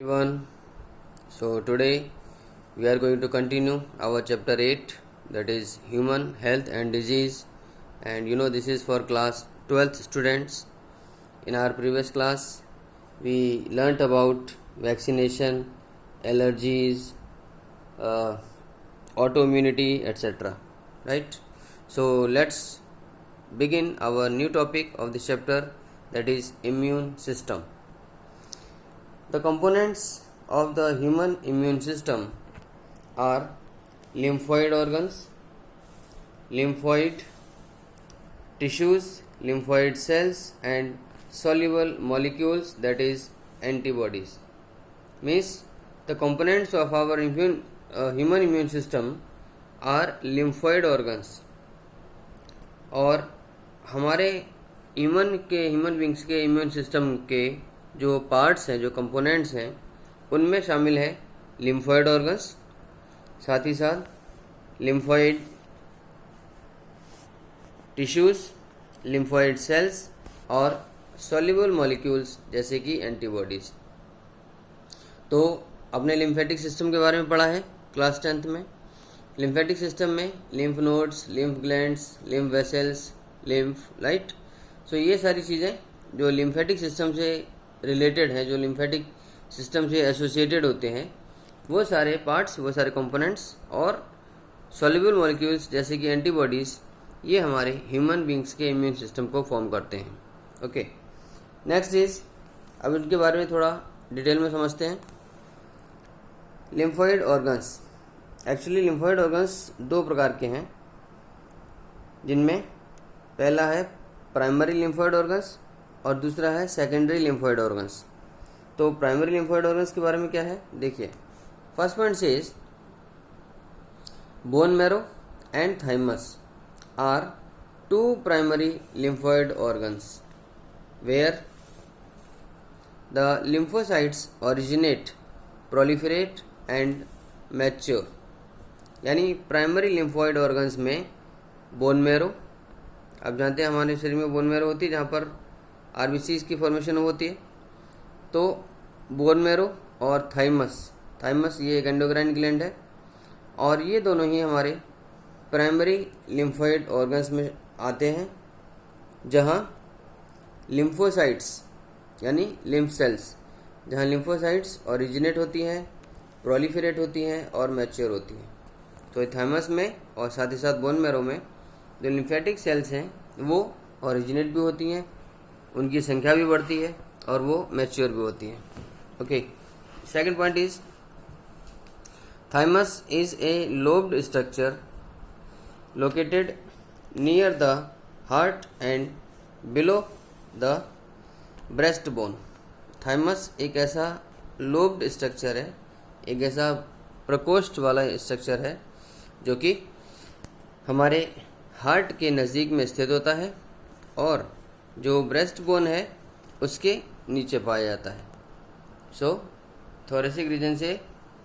Everyone, so today we are going to continue our chapter 8, that is human health and disease, and this is for class 12th students. In our previous class we learnt about vaccination, allergies, autoimmunity, etc. Right? So let's begin our new topic of this chapter, that is immune system. The components of the human immune system are lymphoid organs, lymphoid tissues, lymphoid cells, and soluble molecules, that is antibodies. Means the components of our human immune system are lymphoid organs. और हमारे human beings के immune system के जो parts हैं, जो components हैं, उनमें शामिल है लिम्फॉइड ऑर्गन्स, साथ ही साथ लिम्फॉइड टिश्यूज, लिम्फॉइड सेल्स और सॉल्युबल मॉलिक्यूल्स जैसे कि एंटीबॉडीज. तो अपने लिम्फेटिक सिस्टम के बारे में पढ़ा है क्लास 10th में. लिम्फेटिक सिस्टम में lymph nodes, lymph glands, lymph vessels, lymph light, so ये सारी चीज़ें जो लिम्फेटिक सिस्टम से रिलेटेड हैं, जो लिम्फेटिक सिस्टम से एसोसिएटेड होते हैं, वो सारे पार्ट्स, वो सारे कंपोनेंट्स और सॉल्युबल मॉलिक्यूल्स जैसे कि एंटीबॉडीज़, ये हमारे ह्यूमन बींग्स के इम्यून सिस्टम को फॉर्म करते हैं. ओके, नेक्स्ट इज, अब इनके बारे में थोड़ा डिटेल में समझते हैं. Lymphoid organs. Actually lymphoid organs दो प्रकार के हैं, जिनमें पहला है प्राइमरी लिम्फॉइड ऑर्गन्स और दूसरा है सेकेंडरी लिम्फॉइड ऑर्गन्स. तो प्राइमरी लिम्फॉइड ऑर्गन्स के बारे में क्या है, देखिए. First point says bone marrow and thymus are two primary lymphoid organs where the lymphocytes originate, proliferate and mature. यानी प्राइमरी लिम्फॉइड ऑर्गन्स में बोन मैरो, आप जानते हैं हमारे शरीर में बोन मैरो होती है जहाँ पर आरबीसीज की फॉर्मेशन होती है. तो बोन मैरो और थाइमस ये एक एंडोक्राइन ग्लैंड है, और ये दोनों ही हमारे प्राइमरी लिम्फॉइड ऑर्गन्स में आते हैं, जहाँ लिम्फोसाइट्स यानी लिम्फ सेल्स, जहाँ लिम्फोसाइट्स ओरिजिनेट होती हैं, प्रोलिफरेट होती हैं और मैच्योर होती हैं. तो थाइमस में और साथ ही साथ बोन मैरो में जो लिम्फेटिक सेल्स हैं वो ओरिजिनेट भी होती हैं, उनकी संख्या भी बढ़ती है और वो मैच्योर भी होती हैं. Okay, second point is thymus is a lobed structure located near the heart and below the breast bone. Thymus एक ऐसा लोब्ड स्ट्रक्चर है, एक ऐसा प्रकोष्ठ वाला स्ट्रक्चर है जो कि हमारे हार्ट के नज़दीक में स्थित होता है और जो ब्रेस्ट बोन है उसके नीचे पाया जाता है. सो थोरेसिक रीजन से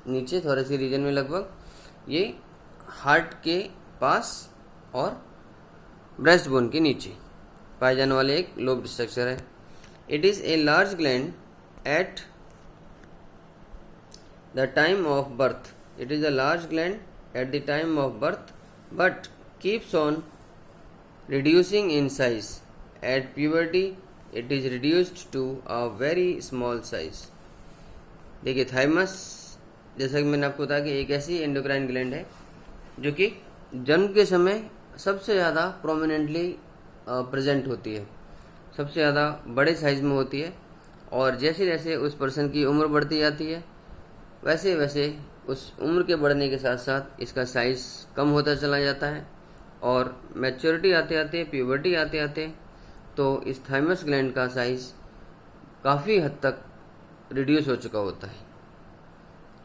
नीचे, थोरेसिक रीजन में लगभग, ये हार्ट के पास और ब्रेस्ट बोन के नीचे पाए जाने वाले एक लोब्ड स्ट्रक्चर है. It is a large gland at the time of birth. It is a large gland at the time of birth but keeps on reducing in size. At puberty it is reduced to a very small size. देखिए, thymus जैसा कि मैंने आपको बताया कि एक ऐसी endocrine gland है जो कि जन्म के समय सबसे ज़्यादा प्रोमिनेंटली प्रेजेंट होती है, सबसे ज़्यादा बड़े साइज में होती है, और जैसे जैसे उस पर्सन की उम्र बढ़ती जाती है वैसे वैसे उस उम्र के बढ़ने के साथ साथ इसका साइज कम होता चला जाता है, और मैच्योरिटी आते आते, प्यूबर्टी आते आते, तो इस थाइमस ग्लैंड का साइज काफ़ी हद तक रिड्यूस हो चुका होता है.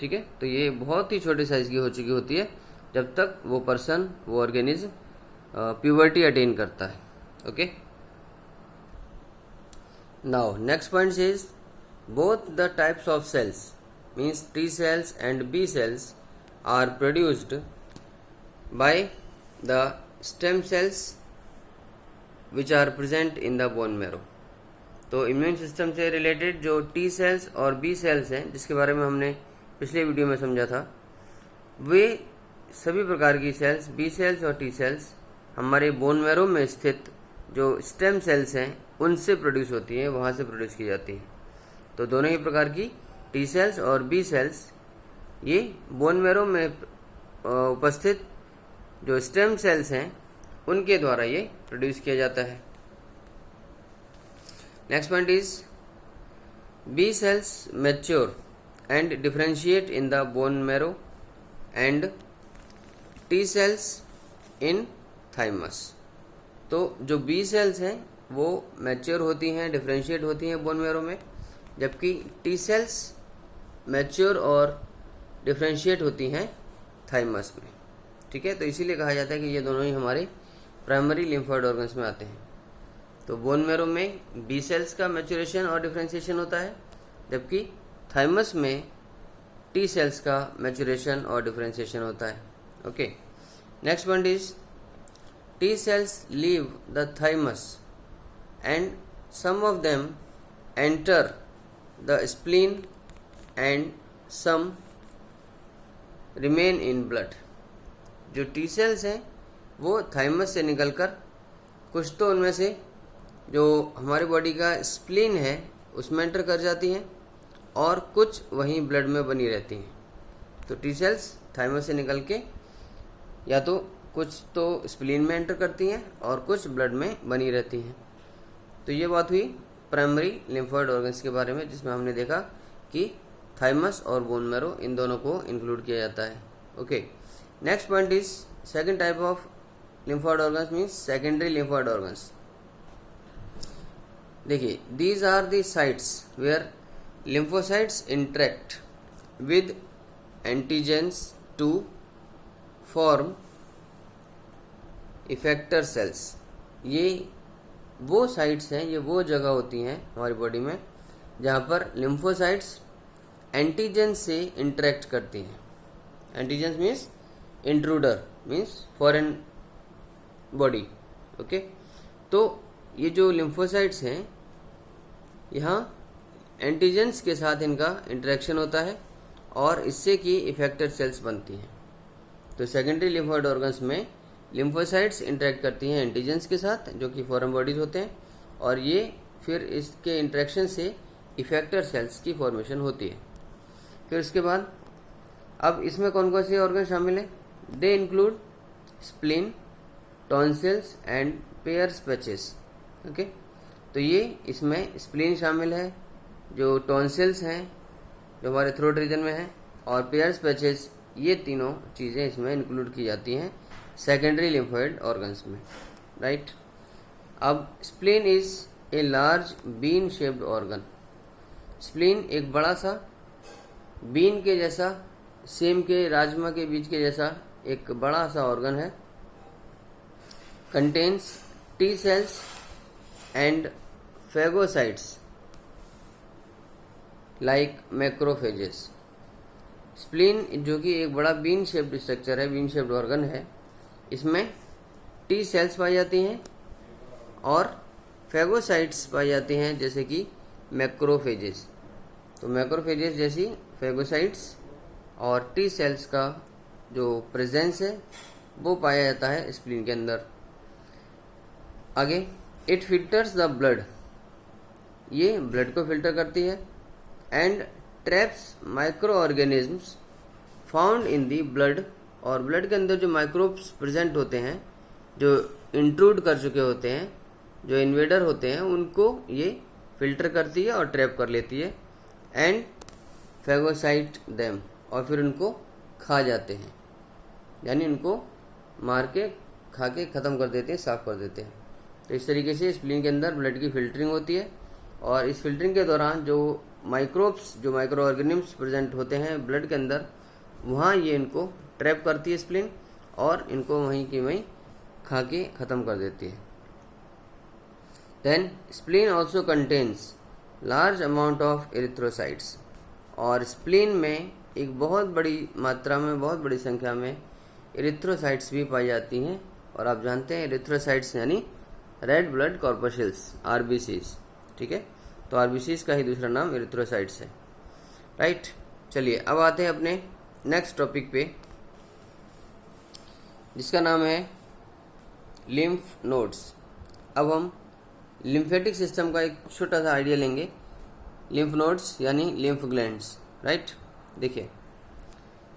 ठीक है, तो ये बहुत ही छोटे साइज की हो चुकी होती है जब तक वो पर्सन, वो ऑर्गेनिज्म प्यूबर्टी अटेन करता है. Okay, now next point is both the types of cells means T cells and B cells are produced by the stem cells which are present in the bone marrow. तो immune system से related जो T cells और B sales हैं, जिसके बारे में हमने पिछले वीडियो में समझा था, वे सभी प्रकार की सेल्स, बी सेल्स और टी सेल्स, हमारे बोन मैरो में स्थित जो स्टेम सेल्स हैं उनसे प्रोड्यूस होती हैं, वहाँ से प्रोड्यूस की जाती हैं। तो दोनों ही प्रकार की टी सेल्स और बी सेल्स ये बोन मैरो में उपस्थित जो स्टेम सेल्स हैं उनके द्वारा ये प्रोड्यूस किया जाता है। Next point is B cells mature and differentiate in the bone marrow and T cells in thymus. तो जो बी सेल्स हैं वो मैच्योर होती हैं, डिफरेंशिएट होती हैं बोन मैरो में, जबकि टी सेल्स मैच्योर और डिफरेंशिएट होती हैं थाइमस में। ठीक है, तो इसीलिए कहा जाता है कि ये दोनों ही हमारे प्राइमरी लिम्फोइड ऑर्गन्स में आते हैं। तो बोन मैरो में बी सेल्स का मैच्योरेशन और डिफरेंशिएशन होता है, जबकि थाइमस में टी सेल्स का मैच्योरेशन और डिफरेंशिएशन होता है। Okay, next point is T cells leave the thymus and some of them enter the spleen and some remain in blood। जो T cells हैं वो थाइमस से निकलकर कुछ तो उनमें से जो हमारी बॉडी का स्प्लीन है उसमें एंटर कर जाती हैं और कुछ वहीं ब्लड में बनी रहती हैं। तो T cells थाइमस से निकल के या तो कुछ तो स्प्लीन में एंटर करती हैं और कुछ ब्लड में बनी रहती हैं। तो ये बात हुई प्राइमरी लिम्फोइड ऑर्गन्स के बारे में, जिसमें हमने देखा कि थाइमस और बोन मैरो इन दोनों को इंक्लूड किया जाता है। Okay, next point is second type of lymphoid organs means secondary lymphoid organs. देखिए, these are the sites where lymphocytes interact with antigens to form effector cells. ये वो साइट्स हैं, ये वो जगह होती हैं हमारी बॉडी में जहाँ पर लिम्फोसाइट्स एंटीजन से इंटरेक्ट करती हैं। Antigen means intruder, means foreign body. Okay, तो ये जो लिम्फोसाइट्स हैं यहाँ एंटीजेंस के साथ इनका इंटरेक्शन होता है और इससे कि इफेक्टर सेल्स बनती हैं। तो सेकेंडरी लिम्फोइड ऑर्गन्स में लिम्फोसाइट्स इंटरेक्ट करती हैं एंटीजेंस के साथ जो कि फॉरेन बॉडीज होते हैं, और ये फिर इसके इंटरेक्शन से इफेक्टर सेल्स की फॉर्मेशन होती है। फिर उसके बाद अब इसमें कौन कौन से ऑर्गन शामिल हैं? They include spleen, tonsils and pairs patches. Okay, तो ये इसमें स्प्लीन शामिल है, जो टॉन्सिल्स हैं जो हमारे थ्रोट रीजन में है, और पेयर्स पैचेस, ये तीनों चीज़ें इसमें इंक्लूड की जाती हैं सेकेंडरी लिम्फोइड ऑर्गन्स में। राइट, अब spleen is a large bean shaped organ. Spleen एक बड़ा सा बीन के जैसा, सेम के राजमा के बीज के जैसा एक बड़ा सा ऑर्गन है। Contains T cells and phagocytes like macrophages. Spleen जो कि एक बड़ा बीन शेप्ड स्ट्रक्चर है, बीन शेप्ड ऑर्गन है, इसमें टी सेल्स पाई जाती हैं और फेगोसाइट्स पाई जाती हैं जैसे कि मैक्रोफेजेस। तो मैक्रोफेजेस जैसी फेगोसाइट्स और टी सेल्स का जो प्रेजेंस है वो पाया जाता है स्प्लीन के अंदर। आगे, इट फिल्टर्स द ब्लड, ये ब्लड को फिल्टर करती है, and traps micro organisms found in the blood, और ब्लड के अंदर जो माइक्रोब्स प्रेजेंट होते हैं, जो इंट्रूड कर चुके होते हैं, जो इन्वेडर होते हैं, उनको ये फिल्टर करती है और ट्रैप कर लेती है। एंड फेगोसाइट देम, और फिर उनको खा जाते हैं, यानी उनको मार के खा के ख़त्म कर देते हैं, साफ कर देते हैं। तो इस तरीके से स्प्लीन के अंदर ब्लड की फिल्टरिंग होती है, और इस फिल्टरिंग के दौरान जो माइक्रोब्स, जो माइक्रो ऑर्गेनिम्स प्रेजेंट होते हैं ब्लड के अंदर, वहाँ ये इनको ट्रैप करती है स्प्लीन, और इनको वहीं की वहीं खा के ख़त्म कर देती है। Then spleen also contains large amount of erythrocytes, और स्प्लीन में एक बहुत बड़ी मात्रा में, बहुत बड़ी संख्या में एरिथ्रोसाइट्स भी पाई जाती हैं। और आप जानते हैं एरिथ्रोसाइट्स यानी रेड ब्लड कॉर्पस्कल्स, आरबीसीज। ठीक है, तो आरबीसीज का ही दूसरा नाम एरिथ्रोसाइट्स है, राइट। चलिए अब आते हैं अपने नेक्स्ट टॉपिक पे, जिसका नाम है लिम्फ नोड्स। अब हम लिम्फेटिक सिस्टम का एक छोटा सा आइडिया लेंगे। लिम्फ नोड्स यानी लिम्फ ग्लैंड्स, राइट। देखिए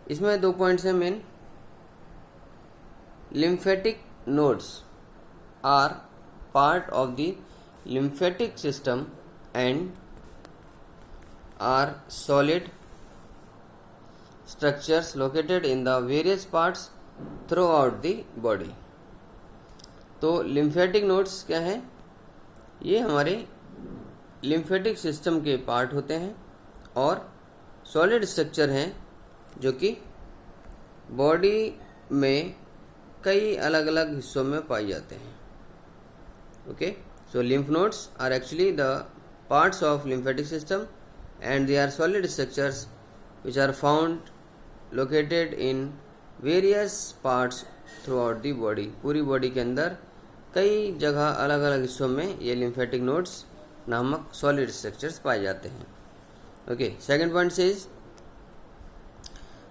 इसमें 2 पॉइंट्स हैं main. Lymphatic nodes are part of the lymphatic system and are solid structures located in the various parts throughout the body। तो लिम्फेटिक नोड्स क्या है? ये हमारे लिम्फेटिक सिस्टम के पार्ट होते हैं और सॉलिड स्ट्रक्चर हैं जो कि बॉडी में कई अलग अलग हिस्सों में पाए जाते हैं। Okay, so lymph nodes are actually the parts of lymphatic system and they are solid structures which are found located in various parts throughout the body। पूरी बॉडी के अंदर कई जगह अलग अलग हिस्सों में ये लिम्फेटिक नोड्स नामक सॉलिड स्ट्रक्चर्स पाए जाते हैं। Okay, second point says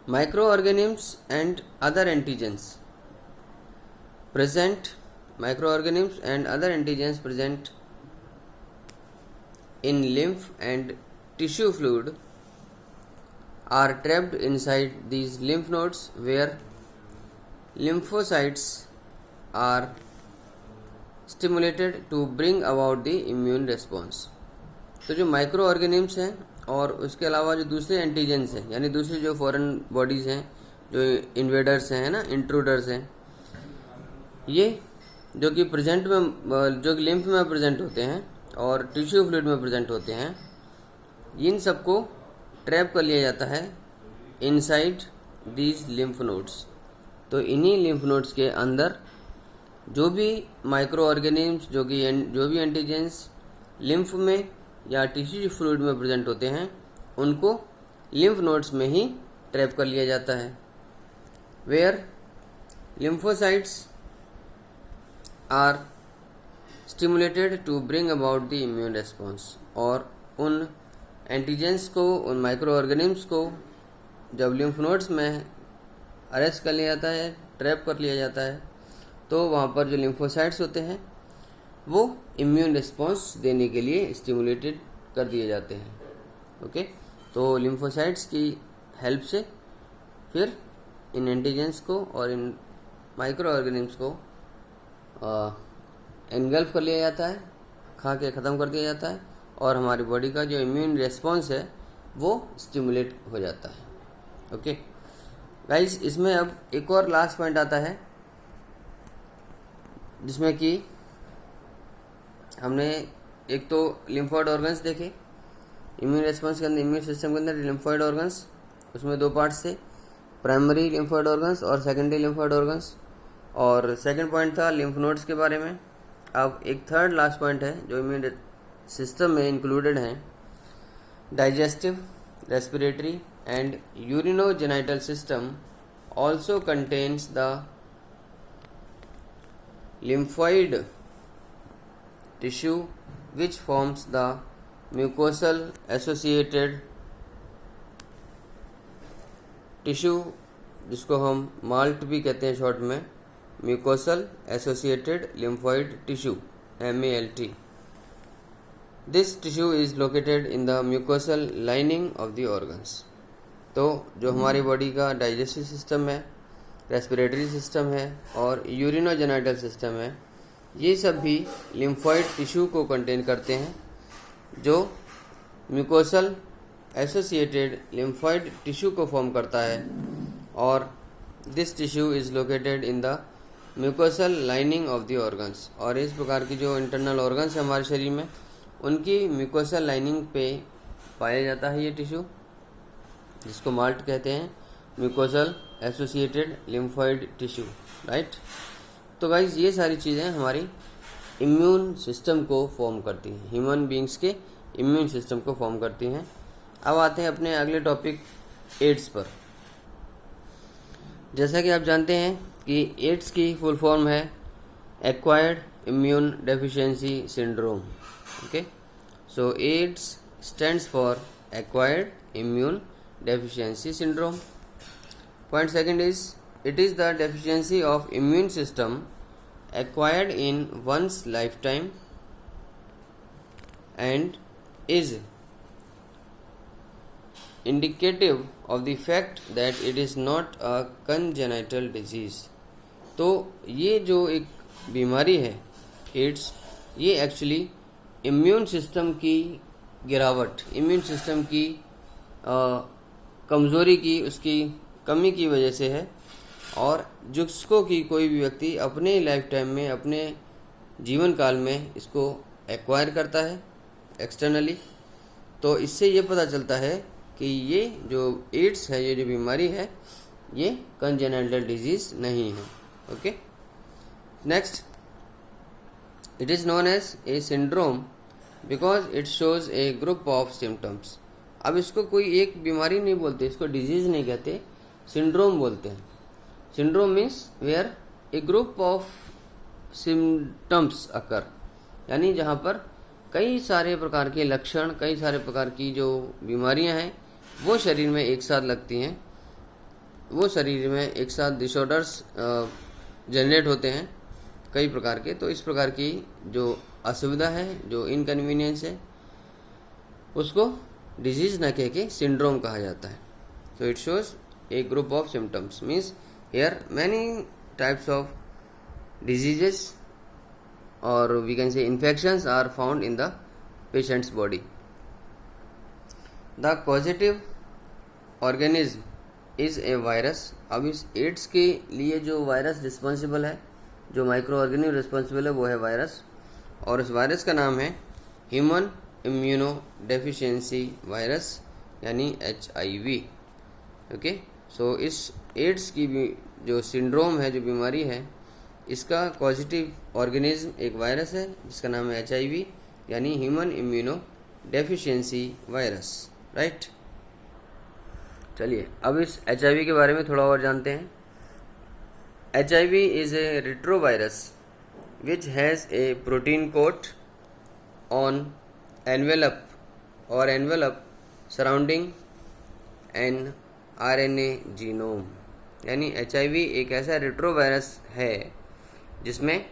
micro organisms and other antigens present. Micro organisms and other antigens present in lymph and tissue fluid are trapped inside these lymph nodes where lymphocytes are stimulated to bring about the immune response। तो जो micro organisms हैं और उसके अलावा जो दूसरे antigens हैं यानी दूसरी जो फॉरेन बॉडीज़ हैं, जो इन्वेडर्स हैं ना, इंट्रूडर्स हैं, ये जो कि प्रेजेंट में जो कि लिम्फ में प्रेजेंट होते हैं और टिश्यू फ्लूइड में प्रेजेंट होते हैं, इन सबको ट्रैप कर लिया जाता है इनसाइड दीज लिम्फ नोड्स। तो इन्हीं लिम्फ नोड्स के अंदर जो भी माइक्रो ऑर्गेनिम्स जो भी एंटीजेंस लिम्फ में या टिश्यू फ्लूइड में प्रेजेंट होते हैं, उनको लिम्फ नोड्स में ही ट्रैप कर लिया जाता है। Where lymphocytes are stimulated to bring about the immune response. और उन एंटीजेंस को, उन माइक्रो ऑर्गेनिम्स को जब लिम्फ नोड्स में अरेस्ट कर लिया जाता है, ट्रैप कर लिया जाता है, तो वहाँ पर जो लिम्फोसाइट्स होते हैं वो इम्यून रिस्पॉन्स देने के लिए स्टिमुलेटेड कर दिए जाते हैं। ओके, तो लिम्फोसाइट्स की हेल्प से फिर इन एंटीजेंस को और इन माइक्रो ऑर्गेनिम्स को एनगल्फ कर लिया जाता है, खा के ख़त्म कर दिया जाता है, और हमारी बॉडी का जो इम्यून रिस्पॉन्स है वो स्टिमुलेट हो जाता है। ओके गाइस, इसमें अब एक और लास्ट पॉइंट आता है जिसमें कि हमने एक तो लिम्फोइड ऑर्गन्स देखे, इम्यून रिस्पॉन्स के अंदर, इम्यून सिस्टम के अंदर लिम्फोइड ऑर्गन्स, उसमें 2 पार्ट्स थे, प्राइमरी लिम्फोइड ऑर्गन्स और सेकेंडरी लिम्फोइड ऑर्गन्स। और सेकंड पॉइंट था लिम्फ नोड्स के बारे में। अब एक थर्ड लास्ट पॉइंट है जो इम्यून सिस्टम में इंक्लूडेड हैं, digestive, respiratory and urinogenital system also contains the lymphoid tissue which forms the mucosal associated tissue, जिसको हम माल्ट भी कहते हैं शॉर्ट में, mucosal associated lymphoid tissue MALT। This tissue is located in the mucosal lining of the organs. तो जो हमारी body का डाइजेस्टिव सिस्टम है, रेस्पिरेटरी सिस्टम है और यूरिनोजेनिटल सिस्टम है, ये सब भी लिम्फोइड टिश्यू को कंटेन करते हैं, जो म्यूकोसल एसोसिएटेड लिम्फोइड टिश्यू को फॉर्म करता है। और this tissue is located in the mucosal lining of the organs. और इस प्रकार की जो इंटरनल ऑर्गन्स है हमारे शरीर में, उनकी म्यूकोसल लाइनिंग पे पाया जाता है ये टिश्यू, जिसको माल्ट कहते हैं, mucosal associated lymphoid tissue, right. तो गाइज ये सारी चीज़ें हमारी इम्यून सिस्टम को फॉर्म करती हैं, ह्यूमन बींग्स के इम्यून सिस्टम को फॉर्म करती हैं। अब आते हैं अपने अगले टॉपिक एड्स पर। जैसा कि आप जानते हैं कि एड्स की फुल फॉर्म है acquired immune deficiency syndrome. Okay, So AIDS stands for acquired immune deficiency syndrome. Point second is, it is the deficiency of immune system acquired in one's lifetime and is indicative of the fact that it is not a congenital disease. तो ये जो एक बीमारी है ads, ये actually immune system की गिरावट, immune system की कमज़ोरी की, उसकी कमी की वजह से है, और जिसको कि कोई भी व्यक्ति अपने लाइफ टाइम में, अपने जीवन काल में इसको एक्वायर करता है एक्सटर्नली। तो इससे ये पता चलता है कि ये जो एड्स है, ये जो बीमारी है, ये कंजेनिटल डिजीज़ नहीं है। Okay, next, it is known as a syndrome because it shows a group of symptoms. अब इसको कोई एक बीमारी नहीं बोलते, इसको डिजीज़ नहीं कहते, सिंड्रोम बोलते हैं। Syndrome means where a group of symptoms occur, यानी जहाँ पर कई सारे प्रकार के लक्षण, कई सारे प्रकार की जो बीमारियां हैं वो शरीर में एक साथ लगती हैं, वो शरीर में एक साथ डिसऑर्डर्स जनरेट होते हैं कई प्रकार के। तो इस प्रकार की जो असुविधा है, जो इनकन्वीनियंस है, उसको डिजीज न कह के सिंड्रोम कहा जाता है। So it shows a group of symptoms, means here many types of diseases or we can say infections are found in the patient's body. The causative organism is a virus. अब इस ads के लिए जो virus responsible है, जो micro organism responsible है, वो है वायरस, और उस वायरस का नाम है ह्यूमन इम्यूनो डेफिशिएंसी वायरस, यानी HIV। ओके, सो इस एड्स की भी जो सिंड्रोम है, जो बीमारी है, इसका पॉजिटिव ऑर्गेनिज्म एक वायरस है जिसका नाम है HIV, यानी human immuno deficiency virus. Right, चलिए अब इस HIV के बारे में थोड़ा और जानते हैं। HIV is a retrovirus which has a protein coat on envelope surrounding an RNA genome, यानी HIV एक ऐसा रेट्रोवायरस है जिसमें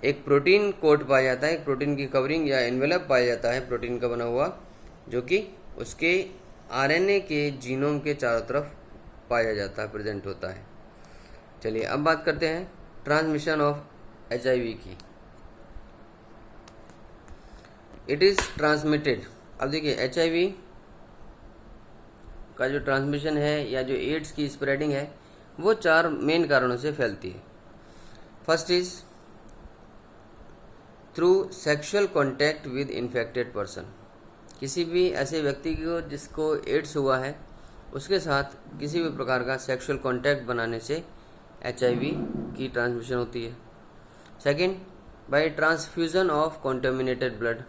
एक प्रोटीन कोट पाया जाता है, एक प्रोटीन की कवरिंग या एनवेलप पाया जाता है, प्रोटीन का बना हुआ, जो कि उसके RNA के जीनोम के चारों तरफ पाया जाता है, प्रेजेंट होता है। चलिए अब बात करते हैं ट्रांसमिशन ऑफ HIV की। It is transmitted. अब देखिए HIV का जो ट्रांसमिशन है या जो एड्स की स्प्रेडिंग है, वो 4 मेन कारणों से फैलती है। First is through sexual contact with infected person. किसी भी ऐसे व्यक्ति को जिसको एड्स हुआ है, उसके साथ किसी भी प्रकार का सेक्सुअल कॉन्टैक्ट बनाने से HIV की ट्रांसमिशन होती है। Second, by transfusion of contaminated blood.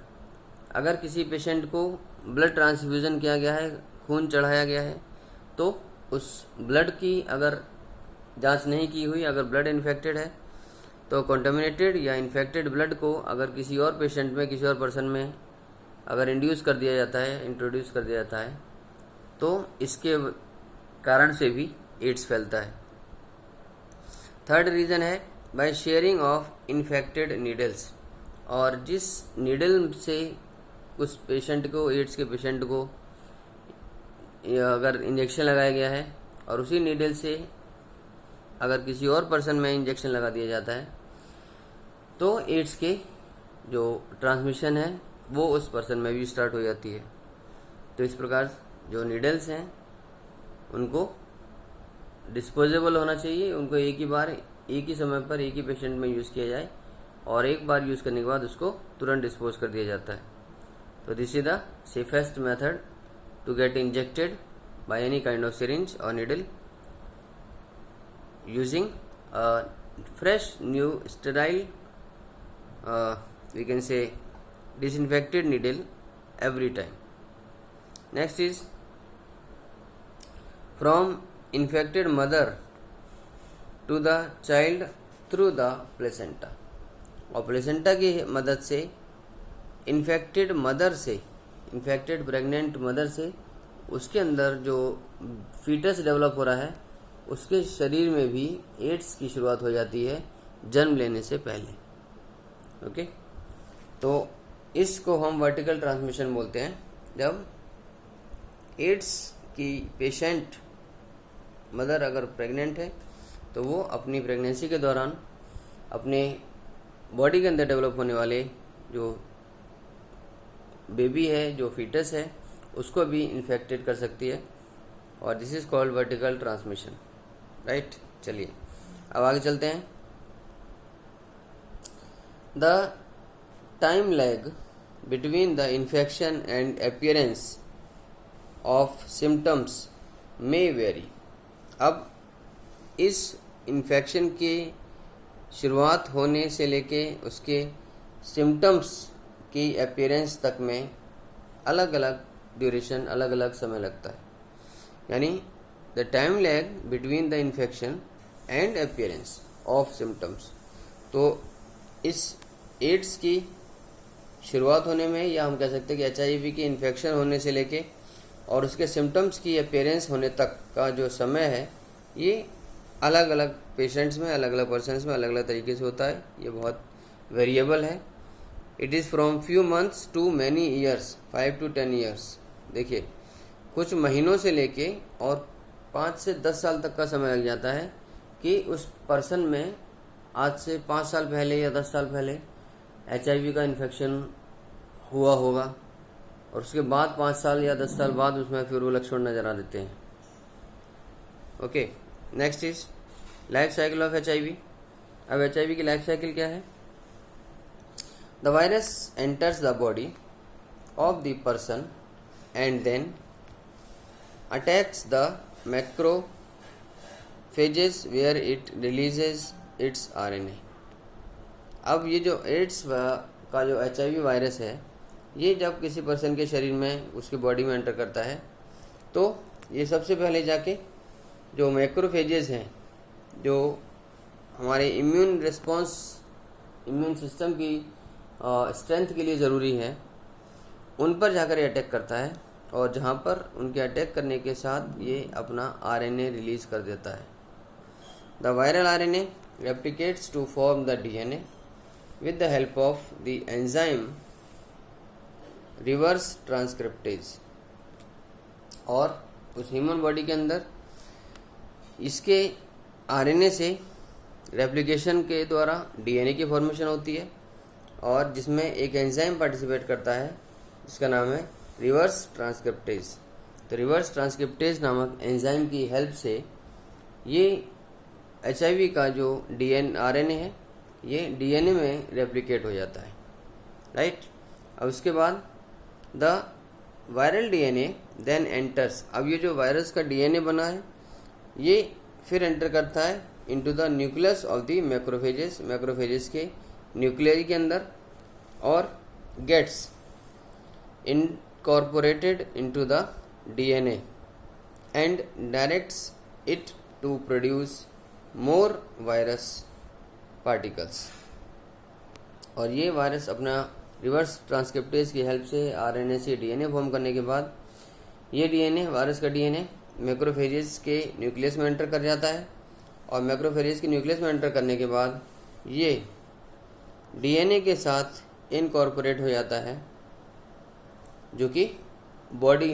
अगर किसी पेशेंट को ब्लड ट्रांसफ्यूजन किया गया है, खून चढ़ाया गया है, तो उस ब्लड की अगर जांच नहीं की हुई, अगर ब्लड इन्फेक्टेड है, तो कॉन्टेमिनेटेड या इन्फेक्टेड ब्लड को अगर किसी और पेशेंट में, किसी और पर्सन में अगर इंट्रोड्यूस कर दिया जाता है, तो इसके कारण से भी एड्स फैलता है। थर्ड रीज़न है by sharing of infected needles. और जिस नीडल से उस पेशेंट को, एड्स के पेशेंट को अगर इंजेक्शन लगाया गया है, और उसी नीडल से अगर किसी और पर्सन में इंजेक्शन लगा दिया जाता है, तो एड्स के जो ट्रांसमिशन है वो उस पर्सन में भी स्टार्ट हो जाती है। तो इस प्रकार जो नीडल्स हैं उनको डिस्पोजेबल होना चाहिए, उनको एक ही बार, एक ही समय पर, एक ही पेशेंट में यूज़ किया जाए, और एक बार यूज़ करने के बाद उसको तुरंत डिस्पोज कर दिया जाता है। तो this is the safest method to get injected by any kind of syringe और needle using a fresh new sterile we can say disinfected needle every time. Next is from infected mother to the child through the placenta। और placenta की मदद से infected mother से, infected pregnant mother से उसके अंदर जो फीटस डेवलप हो रहा है उसके शरीर में भी एड्स की शुरुआत हो जाती है जन्म लेने से पहले। ओके, तो इसको हम वर्टिकल ट्रांसमिशन बोलते हैं। जब एड्स की पेशेंट मदर अगर प्रेग्नेंट है तो वो अपनी प्रेगनेंसी के दौरान अपने बॉडी के अंदर डेवलप होने वाले जो बेबी है, जो फीटस है, उसको भी इन्फेक्टेड कर सकती है और this is called vertical transmission. Right, चलिए अब आगे चलते हैं। The time lag between the infection and appearance of symptoms may very. अब इस इन्फेक्शन की शुरुआत होने से लेके उसके सिम्टम्स की अपीयरेंस तक में अलग अलग ड्यूरेशन, अलग अलग समय लगता है। यानी the time lag between the infection and appearance of symptoms. तो इस एड्स की शुरुआत होने में, या हम कह सकते हैं कि HIV की इन्फेक्शन होने से लेके और उसके सिम्टम्स की अपीयरेंस होने तक का जो समय है, ये अलग अलग पेशेंट्स में, अलग अलग पर्सन्स में अलग अलग तरीके से होता है। ये बहुत वेरिएबल है। It is from few months to many years, 5 to 10 years. देखिए, कुछ महीनों से लेके और 5 से 10 साल तक का समय लग जाता है कि उस पर्सन में आज से 5 साल पहले या 10 साल पहले HIV का इन्फेक्शन हुआ होगा और उसके बाद 5 साल या 10 साल बाद उसमें फिर वो लक्षण नजर आ देते हैं। Okay, next is life cycle of HIV। अब HIV की लाइफ साइकिल क्या है? The virus enters the body of the person and then attacks the macrophages where it releases its RNA। अब ये जो एड्स का जो HIV वायरस है, ये जब किसी पर्सन के शरीर में, उसकी बॉडी में एंटर करता है तो ये सबसे पहले जाके जो मैक्रोफेजेस हैं, जो हमारे इम्यून रिस्पॉन्स, इम्यून सिस्टम की स्ट्रेंथ के लिए ज़रूरी है, उन पर जाकर ये अटैक करता है और जहाँ पर उनके अटैक करने के साथ ये अपना RNA रिलीज कर देता है। The viral RNA replicates to form the DNA with the help of the enzyme reverse transcriptase। और उस ह्यूमन बॉडी के अंदर इसके RNA से रेप्लिकेशन के द्वारा DNA की फॉर्मेशन होती है और जिसमें एक एंजाइम पार्टिसिपेट करता है जिसका नाम है रिवर्स ट्रांसक्रिप्टेज। तो रिवर्स ट्रांसक्रिप्टेज नामक एंजाइम की हेल्प से ये HIV का जो RNA है, ये DNA में रेप्लिकेट हो जाता है। राइट, अब उसके बाद the viral DNA then enters. अब ये जो वायरस का DNA बना है, ये फिर एंटर करता है into the nucleus of the macrophages, macrophages के न्यूक्लियस के अंदर, और gets incorporated into the DNA and directs it to produce more virus particles. और ये वायरस अपना रिवर्स ट्रांसक्रिप्टेज की हेल्प से RNA से DNA फॉर्म करने के बाद ये DNA, वायरस का DNA मैक्रोफेजेस के न्यूक्लियस में एंटर कर जाता है और मैक्रोफेजेस के न्यूक्लियस में एंटर करने के बाद ये DNA के साथ इनकॉर्पोरेट हो जाता है, जो कि बॉडी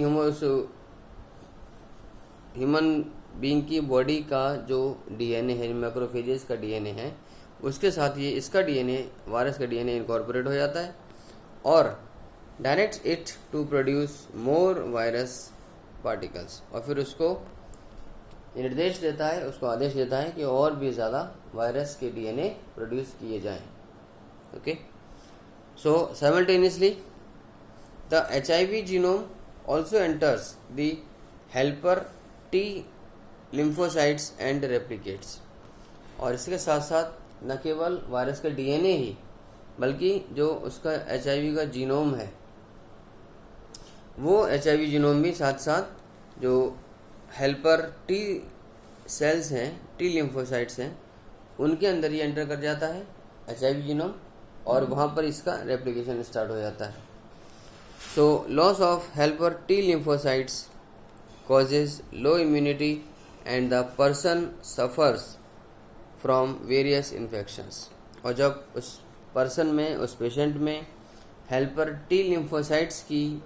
ह्यूमन बीइंग की बॉडी का जो DNA है, मैक्रोफेजेस का DNA है, उसके साथ ये इसका DNA, वायरस का DNA इनकॉर्पोरेट हो जाता है और direct it to produce more virus particles. और फिर उसको निर्देश देता है, उसको आदेश देता है कि और भी ज़्यादा वायरस के DNA प्रोड्यूस किए जाएं। Okay, so simultaneously the HIV genome also enters the helper T lymphocytes and replicates. और इसके साथ साथ न केवल वायरस का DNA ही, बल्कि जो उसका HIV का जीनोम है, वो HIV जीनोम भी साथ साथ जो हेल्पर T सेल्स हैं, T लिम्फोसाइट्स हैं, उनके अंदर ही एंटर कर जाता है HIV जीनोम और वहाँ पर इसका रेप्लिकेशन स्टार्ट हो जाता है। So loss of helper T lymphocytes causes low immunity and the person suffers from various infections. और जब उस पर्सन में, उस पेशेंट में हेल्पर टी लिम्फोसाइट्स की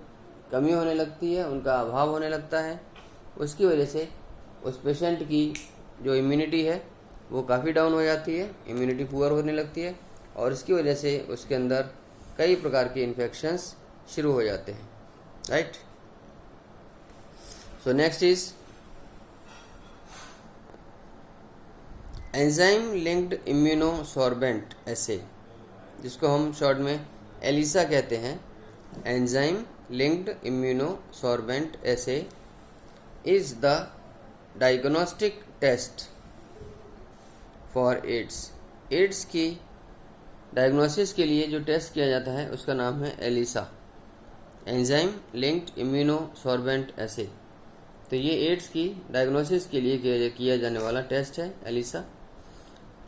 कमी होने लगती है, उनका अभाव होने लगता है, उसकी वजह से उस पेशेंट की जो इम्यूनिटी है वो काफ़ी डाउन हो जाती है, इम्यूनिटी पुअर होने लगती है, और इसकी वजह से उसके अंदर कई प्रकार के इन्फेक्शंस शुरू हो जाते हैं, right. So next is enzyme linked immunosorbent assay, जिसको हम शॉर्ट में एलिसा कहते हैं। Enzyme linked immunosorbent assay is the diagnostic test for AIDS. AIDS की डायग्नोसिस के लिए जो टेस्ट किया जाता है उसका नाम है एलिसा, एंजाइम लिंक्ड इम्यूनोसॉर्बेंट एसे। तो ये एड्स की डायग्नोसिस के लिए किया जाने वाला टेस्ट है एलिसा।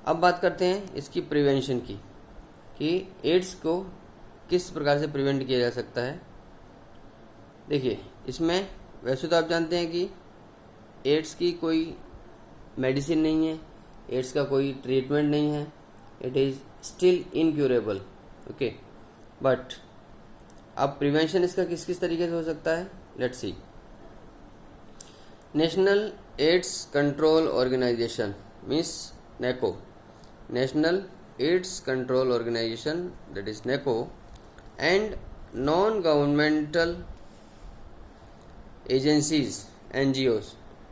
अब बात करते हैं इसकी प्रिवेंशन की, कि एड्स को किस प्रकार से प्रिवेंट किया जा सकता है। देखिए, इसमें वैसे तो आप जानते हैं कि एड्स की कोई मेडिसिन नहीं है, एड्स का कोई ट्रीटमेंट नहीं है, it is still incurable, okay. But अब प्रिवेंशन इसका किस किस तरीके से हो सकता है, let's see. National AIDS control organisation means NACO, national AIDS control organisation that is NACO, and non governmental agencies NGOs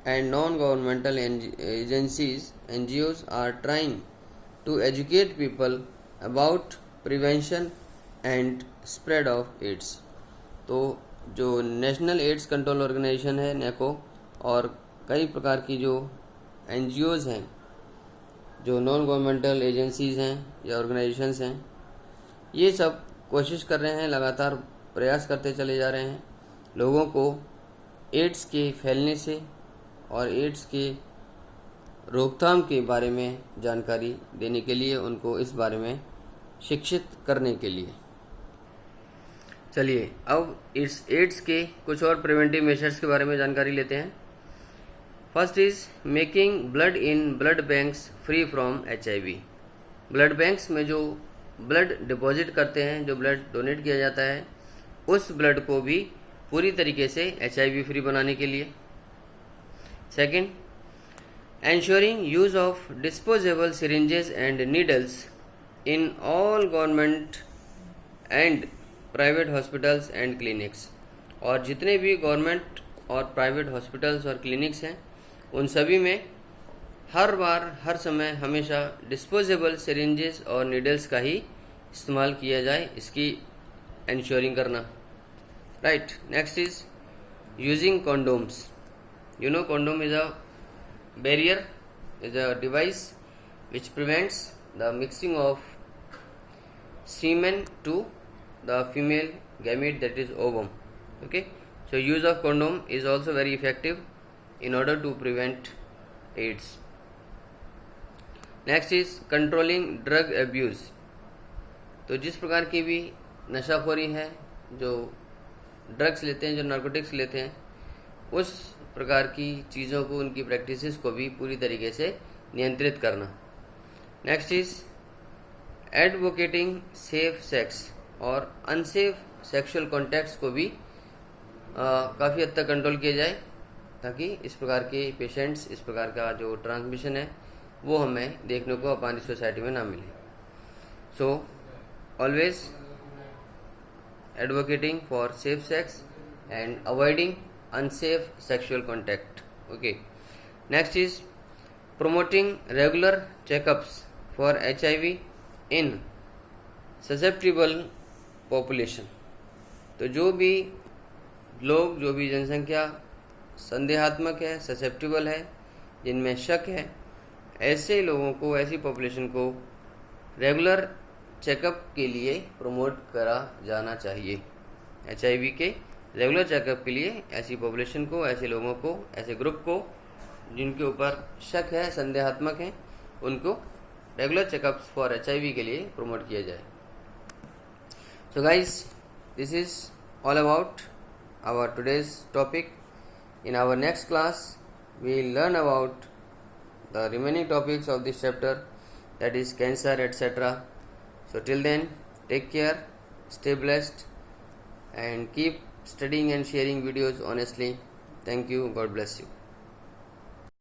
and non-governmental agencies NGOs are trying to educate people about prevention and spread of AIDS। तो जो national AIDS control organisation है नेको, और कई प्रकार की जो NGOs हैं, जो नॉन गवर्नमेंटल एजेंसीज हैं या ऑर्गेनाइजेशंस हैं, ये सब कोशिश कर रहे हैं, लगातार प्रयास करते चले जा रहे हैं लोगों को एड्स के फैलने से और एड्स के रोकथाम के बारे में जानकारी देने के लिए, उनको इस बारे में शिक्षित करने के लिए। चलिए अब इस एड्स के कुछ और प्रिवेंटिव मेजर्स के बारे में जानकारी लेते हैं। First is making blood in blood banks free from HIV। Blood banks में जो ब्लड डिपॉजिट करते हैं, जो ब्लड डोनेट किया जाता है, उस ब्लड को भी पूरी तरीके से HIV फ्री बनाने के लिए। Second, ensuring use of disposable syringes and needles in all government and private hospitals and clinics। और जितने भी गवर्नमेंट और प्राइवेट हॉस्पिटल्स और क्लिनिक्स हैं, उन सभी में हर बार, हर समय, हमेशा डिस्पोजेबल सिरिंजेस और नीडल्स का ही इस्तेमाल किया जाए, इसकी इंश्योरिंग करना, right. Next is using condoms। You know, condom is a barrier, is a device which prevents the mixing of semen to the female gamete, that is ovum, okay. So use of condom is also very effective in order to prevent AIDS। Next is controlling drug abuse। तो जिस प्रकार की भी नशाखोरी है, जो drugs लेते हैं, जो नार्कोटिक्स लेते हैं, उस प्रकार की चीज़ों को, उनकी प्रैक्टिसेस को भी पूरी तरीके से नियंत्रित करना। Next is advocating safe sex, और अनसेफ सेक्सुअल कॉन्टैक्ट्स को भी काफ़ी हद तक कंट्रोल किया जाए, ताकि इस प्रकार के पेशेंट्स, इस प्रकार का जो ट्रांसमिशन है वो हमें देखने को हमारी सोसाइटी में ना मिले। So always advocating for safe sex and avoiding unsafe sexual contact, okay. Next is promoting regular checkups for HIV in susceptible population। तो जो भी लोग, जो भी जनसंख्या संदेहात्मक है, ससेप्टिबल है, जिनमें शक है, ऐसे लोगों को, ऐसी पॉपुलेशन को रेगुलर चेकअप के लिए प्रमोट करा जाना चाहिए। HIV के रेगुलर चेकअप के लिए ऐसी पॉपुलेशन को, ऐसे लोगों को, ऐसे ग्रुप को जिनके ऊपर शक है, संदेहात्मक है, उनको रेगुलर चेकअप्स फॉर HIV के लिए प्रमोट किया जाए। So guys, this is all about our today's topic. In our next class we will learn about the remaining topics of this chapter, that is cancer, etc. So till then, take care, stay blessed, and keep studying and sharing videos honestly. Thank you. God bless you.